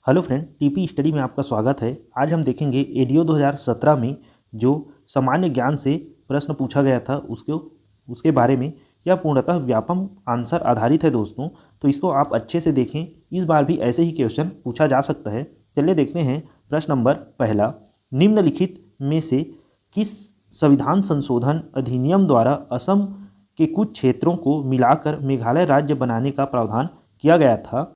Hello friend, TP study में आपका स्वागत है। आज हम देखेंगे एडीओ 2017 में जो सामान्य ज्ञान से प्रश्न पूछा गया था उसके बारे में। यह पूर्णतः व्यापम आंसर आधारित है दोस्तों, तो इसको आप अच्छे से देखें। इस बार भी ऐसे ही क्वेश्चन पूछा जा सकता है। चलिए देखते हैं। प्रश्न नंबर पहला, निम्नलिखित में से किस संविधान संशोधन अधिनियम द्वारा असम के कुछ क्षेत्रों को मिलाकर मेघालय राज्य बनाने का प्रावधान किया गया था?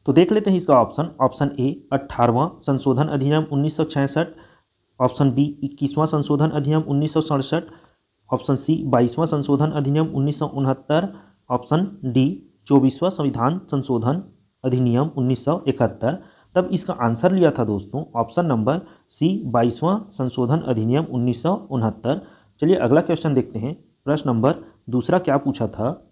तो देख लेते हैं इसका ऑप्शन। ऑप्शन ए 18वां संशोधन अधिनियम 1966, ऑप्शन बी 21वां संशोधन अधिनियम 1967, ऑप्शन सी 22वां संशोधन अधिनियम 1969, ऑप्शन डी 24वां संविधान संशोधन अधिनियम 1971। तब इसका आंसर लिया था दोस्तों ऑप्शन नंबर सी 22वां संशोधन अधिनियम 1969। चलिए अगला क्वेश्चन देखते हैं। प्रश्न नंबर दूसरा क्या पूछा था?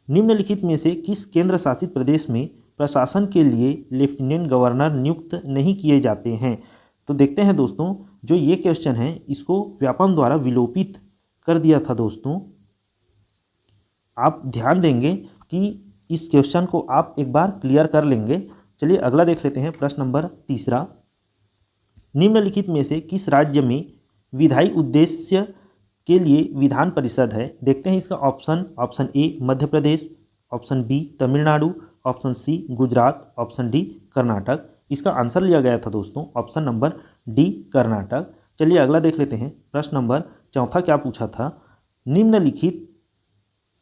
निम्नलिखित में से किस केंद्र शासित प्रदेश में प्रशासन के लिए लेफ्टिनेंट गवर्नर नियुक्त नहीं किए जाते हैं? तो देखते हैं दोस्तों, जो ये क्वेश्चन है इसको व्यापम द्वारा विलोपित कर दिया था दोस्तों। आप ध्यान देंगे कि इस क्वेश्चन को आप एक बार क्लियर कर लेंगे। चलिए अगला देख लेते हैं। प्रश्न नंबर तीसरा, निम्नलिखित में से किस राज्य में विधायी उद्देश्य के लिए विधान परिषद है? देखते हैं इसका option. Option A Madhya Pradesh, option B Tamil Nadu, option C Gujarat, option D Karnataka. इसका आंसर लिया गया था दोस्तों ऑप्शन नंबर डी कर्नाटक। चलिए अगला देख लेते हैं। प्रश्न नंबर चौथा क्या पूछा था? निम्नलिखित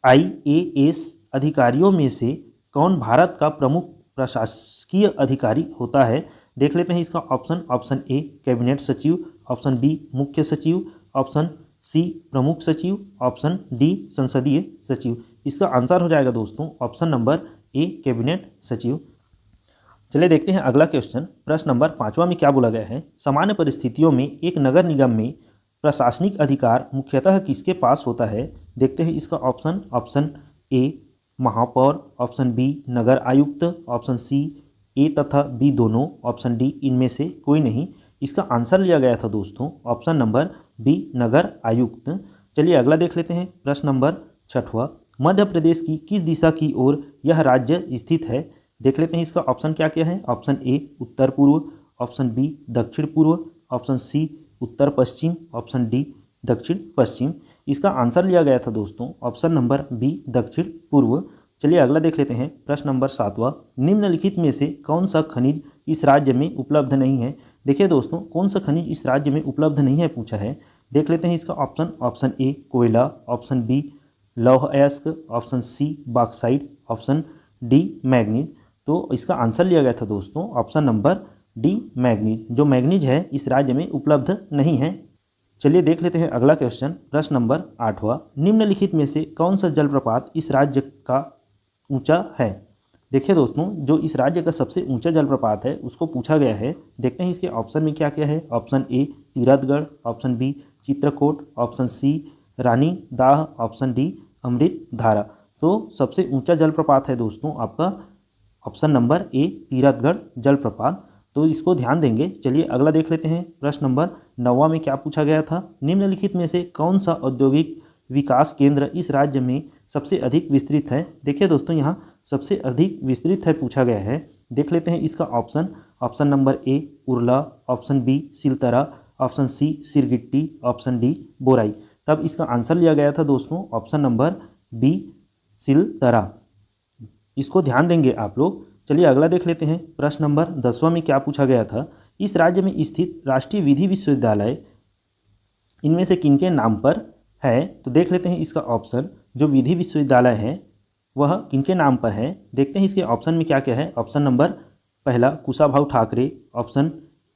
IAS अधिकारियों में से कौन भारत का प्रमुख प्रशासकीय अधिकारी होता है? देख लेते हैं इसका ऑप्शन। ऑप्शन ए कैबिनेट सचिव, ऑप्शन बी मुख्य सचिव, ऑप्शन सी प्रमुख सचिव, ऑप्शन डी संसदीय सचिव। इसका आंसर हो जाएगा दोस्तों ऑप्शन नंबर ए कैबिनेट सचिव। चलिए देखते हैं अगला क्वेश्चन। प्रश्न नंबर पाँचवा में क्या बोला गया है? सामान्य परिस्थितियों में एक नगर निगम में प्रशासनिक अधिकार मुख्यतः किसके पास होता है? देखते हैं इसका ऑप्शन। ऑप्शन ए महापौर, ऑप्शन बी नगर आयुक्त, ऑप्शन सी ए तथा बी दोनों, ऑप्शन डी इनमें से कोई नहीं। इसका आंसर लिया गया था दोस्तों ऑप्शन नंबर बी नगर आयुक्त। चलिए अगला देख लेते हैं। प्रश्न नंबर छठवां, मध्य प्रदेश की किस दिशा की ओर यह राज्य स्थित है? देख लेते हैं इसका ऑप्शन क्या क्या है। ऑप्शन ए उत्तर पूर्व, ऑप्शन बी दक्षिण पूर्व, ऑप्शन सी उत्तर पश्चिम, ऑप्शन डी दक्षिण पश्चिम। इसका आंसर लिया गया था दोस्तों ऑप्शन नंबर बी दक्षिण पूर्व। चलिए अगला देख लेते हैं। प्रश्न नंबर सातवां, निम्नलिखित में से कौन सा खनिज इस राज्य में उपलब्ध नहीं है? देखिए दोस्तों, कौन सा खनिज इस राज्य में उपलब्ध नहीं है पूछा है। देख लेते हैं इसका ऑप्शन। ऑप्शन ए कोयला, ऑप्शन बी लौह अयस्क, option C bauxite, option D manganese. तो इसका आंसर लिया गया था दोस्तों ऑप्शन नंबर डी मैग्नीज। जो मैग्नीज है इस राज्य में उपलब्ध नहीं है। चलिए देख लेते हैं अगला क्वेश्चन। प्रश्न नंबर आठवां, निम्नलिखित में से कौन सा जलप्रपात इस राज्य का ऊंचा है? देखिए दोस्तों, जो इस राज्य का सबसे ऊंचा जलप्रपात है उसको पूछा गया है। देखते हैं इसके ऑप्शन में क्या क्या है। Option A Tirathgarh, option B Chitrakoot, option C Rani Dah, option D अमृत धारा। तो सबसे ऊंचा जलप्रपात है दोस्तों आपका ऑप्शन नंबर ए तीरथगढ़ जलप्रपात। तो इसको ध्यान देंगे। चलिए अगला देख लेते हैं। प्रश्न नंबर नौवां में क्या पूछा गया था? निम्नलिखित में से कौन सा औद्योगिक विकास केंद्र इस राज्य में सबसे अधिक विस्तृत है? देखिए दोस्तों, यहाँ सबसे अधिक विस्तृत है पूछा गया है। देख लेते हैं इसका option. Option number A Urla, option B Siltara, option C Sirgitti, option D Borai. तब इसका आंसर लिया गया था दोस्तों ऑप्शन नंबर बी सिलतरा। इसको ध्यान देंगे आप लोग। चलिए अगला देख लेते हैं। प्रश्न नंबर 10वां में क्या पूछा गया था? इस राज्य में स्थित राष्ट्रीय विधि विश्वविद्यालय इनमें से किनके नाम पर है? तो देख लेते हैं इसका ऑप्शन। जो विधि विश्वविद्यालय है वह किनके नाम पर है? देखते हैं इसके ऑप्शन में क्या क्या है। ऑप्शन नंबर पहला Kushabhau Thakre, option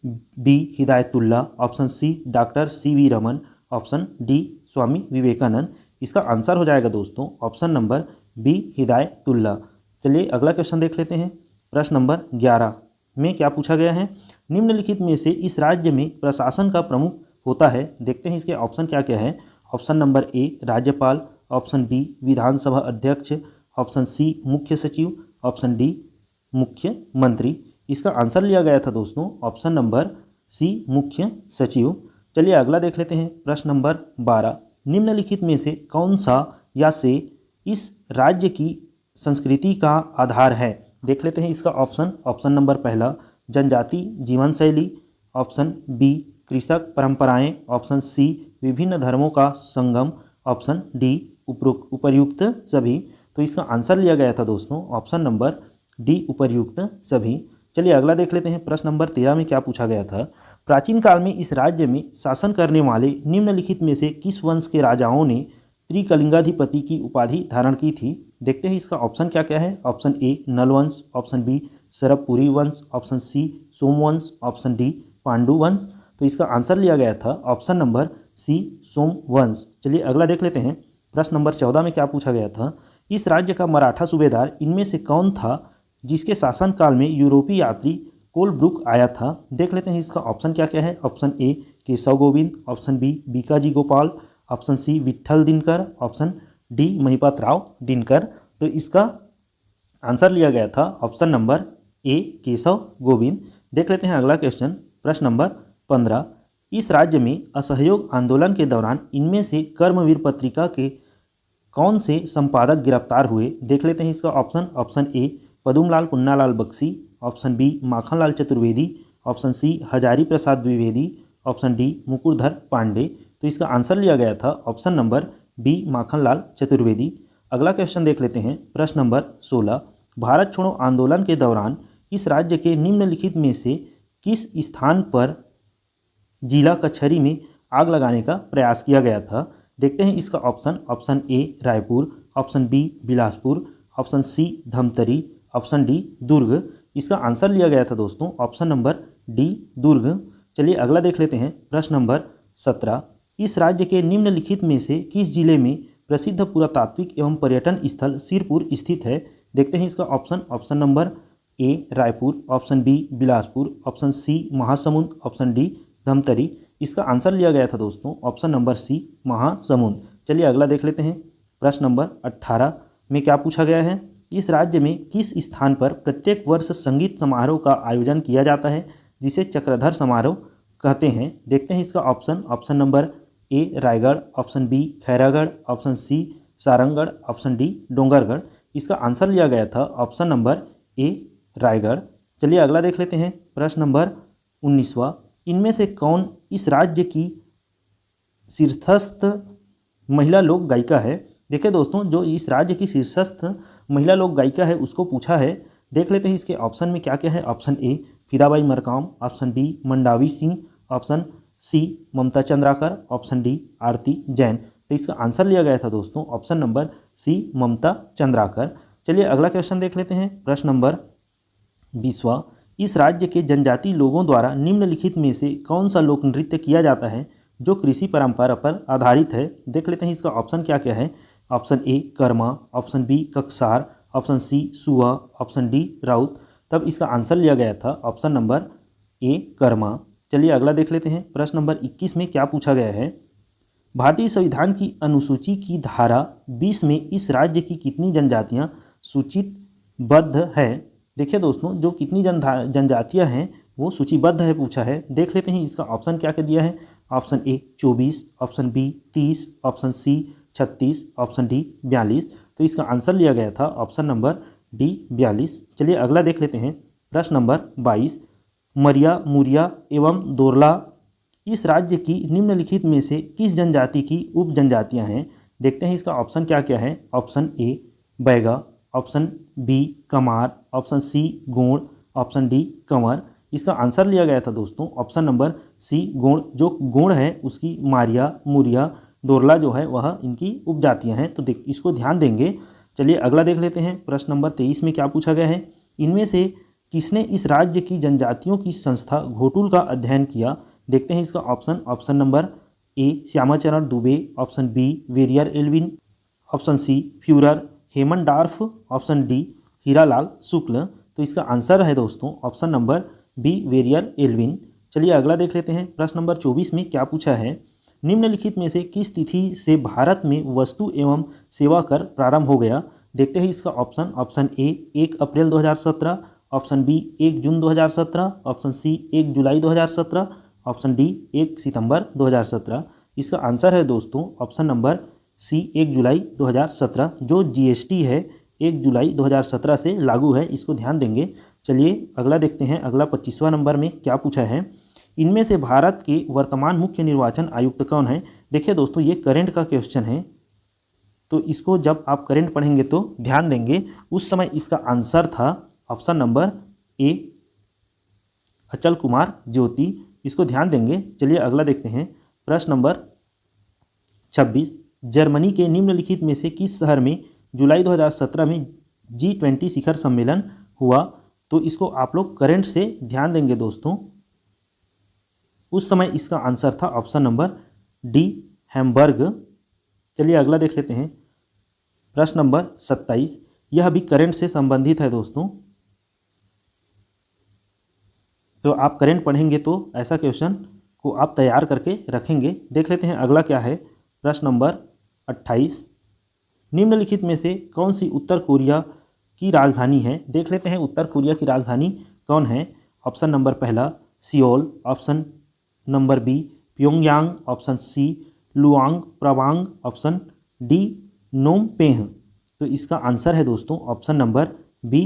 B Hidayatullah, option C doctor CV Raman, option D Swami Vivekananda. इसका आंसर हो जाएगा दोस्तों ऑप्शन नंबर बी हिदायतुल्ला। चलिए अगला क्वेश्चन देख लेते हैं। प्रश्न नंबर 11 में क्या पूछा गया है? निम्नलिखित में से इस राज्य में प्रशासन का प्रमुख होता है? देखते हैं इसके ऑप्शन क्या क्या है। ऑप्शन नंबर ए राज्यपाल, ऑप्शन बी विधानसभा अध्यक्ष, ऑप्शन सी मुख्य सचिव, ऑप्शन डी मुख्यमंत्री। इसका आंसर लिया गया था दोस्तों ऑप्शन नंबर सी मुख्य सचिव। चलिए अगला देख लेते हैं। प्रश्न नंबर 12, निम्नलिखित में से कौन सा या से इस राज्य की संस्कृति का आधार है? देख लेते हैं इसका ऑप्शन। ऑप्शन नंबर पहला जनजाति जीवन शैली, ऑप्शन बी कृषक परंपराएं, ऑप्शन सी विभिन्न धर्मों का संगम, ऑप्शन डी उपर्युक्त सभी। तो इसका आंसर लिया गया था दोस्तों ऑप्शन नंबर डी उपर्युक्त सभी। चलिए अगला देख लेते हैं। प्रश्न नंबर 13 में क्या पूछा गया था। प्राचीन काल में इस राज्य में शासन करने वाले निम्नलिखित में से किस वंश के राजाओं ने त्रिकलिंगाधिपति की उपाधि धारण की थी। देखते हैं इसका ऑप्शन क्या क्या है। Option A Nalvansh, option B Sarabhpuri वंश, option C Somvansh, option D Pandu वंश। तो इसका आंसर लिया गया था ऑप्शन नंबर सी सोमवंश। चलिए अगला देख लेते हैं। प्रश्न नंबर 14 में क्या पूछा गया था। इस राज्य का मराठा सूबेदार इनमें से कौन था जिसके शासनकाल में यूरोपीय यात्री कोलब्रुक आया था। देख लेते हैं इसका ऑप्शन क्या क्या है। Option A Keshav Govind, option B Bikaji Gopal, option C Vitthal Dinkar, option D Mahipat Rao Dinkar. तो इसका आंसर लिया गया था option number A Keshav Govind. देख लेते हैं अगला क्वेश्चन। प्रश्न नंबर 15। इस राज्य में असहयोग आंदोलन के दौरान इनमें से कर्मवीर पत्रिका के कौन से संपादक गिरफ्तार हुए। देख लेते हैं इसका option. Option A Padumlal Punnalal Bakshi, option B Makhanlal Chaturvedi, option C Hazari Prasad Dwivedi, option D Mukurdhar Pandey. तो इसका आंसर लिया गया था option number B Makhanlal Chaturvedi. अगला क्वेश्चन देख लेते हैं। प्रश्न नंबर 16। भारत छोड़ो आंदोलन के दौरान इस राज्य के निम्नलिखित में से किस स्थान पर जिला कचहरी में आग लगाने का प्रयास किया गया था। देखते हैं इसका option. Option A Raipur, option B Bilaspur, option C Dhamtari, option D Durg. इसका आंसर लिया गया था दोस्तों ऑप्शन नंबर डी दुर्ग। चलिए अगला देख लेते हैं। प्रश्न नंबर 17। इस राज्य के निम्नलिखित में से किस जिले में प्रसिद्ध पुरातात्विक एवं पर्यटन स्थल सिरपुर स्थित है। देखते हैं इसका option. Option number A Raipur, option B Bilaspur, option C Mahasamund, option D Dhamtari. इसका आंसर लिया गया था दोस्तों ऑप्शन नंबर सी महासमुंद। चलिए अगला देख लेते हैं। प्रश्न नंबर 18 में क्या पूछा गया है। इस राज्य में किस स्थान पर प्रत्येक वर्ष संगीत समारोह का आयोजन किया जाता है जिसे चक्रधर समारोह कहते हैं। देखते हैं इसका option. Option number A Raigarh, option B Khairagarh, option C Sarangarh, option D Dongargarh. इसका आंसर लिया गया था ऑप्शन नंबर ए रायगढ़। चलिए अगला देख लेते हैं। प्रश्न नंबर 19वां। इनमें से कौन इस राज्य की शीर्षस्थ महिला लोक गायिका है। देखिए दोस्तों जो इस राज्य की शीर्षस्थ महिला लोक गायिका है उसको पूछा है। देख लेते हैं इसके ऑप्शन में क्या क्या है। Option A Firabai Markam, option B Mandavi Singh, option C Mamta Chandrakar, option D Aarti Jain. तो इसका आंसर लिया गया था दोस्तों option number C Mamta Chandrakar. चलिए अगला क्वेश्चन देख लेते हैं। प्रश्न नंबर 20वां। इस राज्य के जनजाति लोगों द्वारा निम्नलिखित में से कौन सा लोक नृत्य किया जाता है जो कृषि परंपरा पर आधारित है। देख लेते हैं इसका ऑप्शन क्या क्या है। Option A Karma, option B Kaksar, option C Suha, option D Raut. तब इसका आंसर लिया गया था ऑप्शन नंबर ए कर्मा। चलिए अगला देख लेते हैं। प्रश्न नंबर 21 में क्या पूछा गया है। भारतीय संविधान की अनुसूची की धारा 20 में इस राज्य की कितनी जनजातियां सूचिबद्ध है। देखिए दोस्तों जो कितनी जनजातियां हैं वो सूचीबद्ध है पूछा है। देख लेते हैं इसका ऑप्शन क्या क्या दिया है। Option A 24, option B 30, option C 36, option D 42। तो इसका आंसर लिया गया था ऑप्शन नंबर डी 42। चलिए अगला देख लेते हैं। प्रश्न नंबर 22। मरिया, मुरिया एवं दोरला इस राज्य की निम्नलिखित में से किस जनजाति की उप जनजातियाँ हैं। देखते हैं इसका ऑप्शन क्या क्या है। Option A Baiga, option B Kamar, option C Gond, option D Kanwar. इसका आंसर लिया गया था दोस्तों ऑप्शन नंबर सी गोंड। जो गोंड है उसकी मारिया, मुरिया, दोरला जो है वह इनकी उपजातियाँ हैं। तो इसको ध्यान देंगे। चलिए अगला देख लेते हैं। प्रश्न नंबर 23 में क्या पूछा गया है। इनमें से किसने इस राज्य की जनजातियों की संस्था घोटुल का अध्ययन किया। देखते हैं इसका option. Option number A Shyamacharan Dube, option B Verrier Elwin, option C Furer Haimendorf, option D Hiralal Shukla. तो इसका आंसर है दोस्तों option number B Verrier Elwin. चलिए अगला देख लेते हैं। प्रश्न नंबर 24 में क्या पूछा है। निम्नलिखित में से किस तिथि से भारत में वस्तु एवं सेवा कर प्रारंभ हो गया। देखते हैं इसका ऑप्शन। ऑप्शन ए 1 अप्रैल 2017, ऑप्शन बी 1 जून 2017, ऑप्शन सी 1 जुलाई 2017, ऑप्शन डी 1 सितंबर 2017। इसका आंसर है दोस्तों ऑप्शन नंबर सी 1 जुलाई 2017। जो जीएसटी है 1 जुलाई 2017 से लागू है, इसको ध्यान देंगे। चलिए अगला देखते हैं। अगला 25वां नंबर में क्या पूछा है, इनमें से भारत के वर्तमान मुख्य निर्वाचन आयुक्त कौन है। देखिए दोस्तों, ये करंट का क्वेश्चन है, तो इसको जब आप करंट पढ़ेंगे तो ध्यान देंगे। उस समय इसका आंसर था ऑप्शन नंबर ए, अचल कुमार ज्योति। इसको ध्यान देंगे। चलिए अगला देखते हैं। प्रश्न नंबर 26, जर्मनी के निम्नलिखित में से किस शहर में जुलाई 2017 में G20 शिखर सम्मेलन हुआ। तो इसको आप लोग करंट से ध्यान देंगे दोस्तों। उस समय इसका आंसर था ऑप्शन नंबर डी, हैम्बर्ग। चलिए अगला देख लेते हैं। प्रश्न नंबर 27, यह भी करंट से संबंधित है दोस्तों, तो आप करंट पढ़ेंगे तो ऐसा क्वेश्चन को आप तैयार करके रखेंगे। देख लेते हैं अगला क्या है। प्रश्न नंबर 28, निम्नलिखित में से कौन सी उत्तर कोरिया की राजधानी है। देख लेते हैं उत्तर कोरिया की राजधानी कौन है। ऑप्शन नंबर पहला Seoul, option number B Pyongyang, option C Luang Prabang, option D Phnom Penh. तो इसका आंसर है दोस्तों ऑप्शन नंबर बी,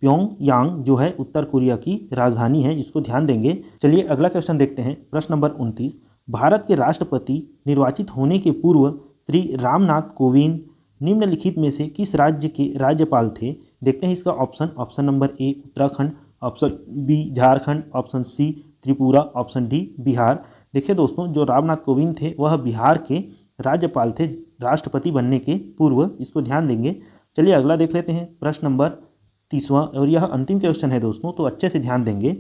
प्योंगयांग जो है उत्तर कोरिया की राजधानी है। इसको ध्यान देंगे। चलिए अगला क्वेश्चन देखते हैं। प्रश्न नंबर 29, भारत के राष्ट्रपति निर्वाचित होने के पूर्व श्री रामनाथ कोविंद निम्नलिखित में से किस राज्य के राज्यपाल थे। देखते हैं इसका option. Option number A Uttarakhand, option B Jharkhand, option C Tripura, option D Bihar. देखिए दोस्तों, जो रामनाथ कोविंद थे वह बिहार के राज्यपाल थे राष्ट्रपति बनने के पूर्व। इसको ध्यान देंगे। चलिए अगला देख लेते हैं। प्रश्न नंबर 30वां, और यह अंतिम क्वेश्चन है दोस्तों, तो अच्छे से ध्यान देंगे।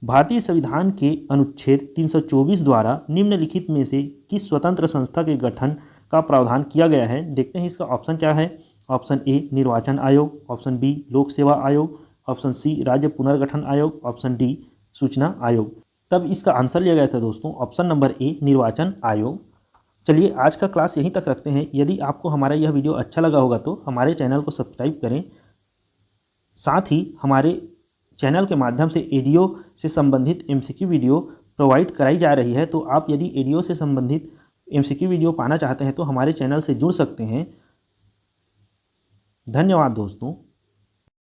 भारतीय संविधान के अनुच्छेद 324 द्वारा निम्नलिखित में से किस स्वतंत्र संस्था के गठन का प्रावधान किया गया है। देखते हैं इसका ऑप्शन क्या है। ऑप्शन ए निर्वाचन आयोग, ऑप्शन बी लोक सेवा आयोग, ऑप्शन सी राज्य पुनर्गठन आयोग, ऑप्शन डी सूचना आयोग। तब इसका आंसर लिया गया था दोस्तों ऑप्शन नंबर ए निर्वाचन आयोग। चलिए आज का क्लास यहीं तक रखते हैं। यदि आपको हमारा यह वीडियो अच्छा लगा होगा तो हमारे चैनल को सब्सक्राइब करें। साथ ही हमारे चैनल के माध्यम से एडीओ से संबंधित एमसीक्यू वीडियो प्रोवाइड कराई जा रही है। तो आप यदि एडीओ से संबंधित एमसीक्यू वीडियो पाना चाहते हैं तो हमारे चैनल से जुड़ सकते हैं। धन्यवाद दोस्तों।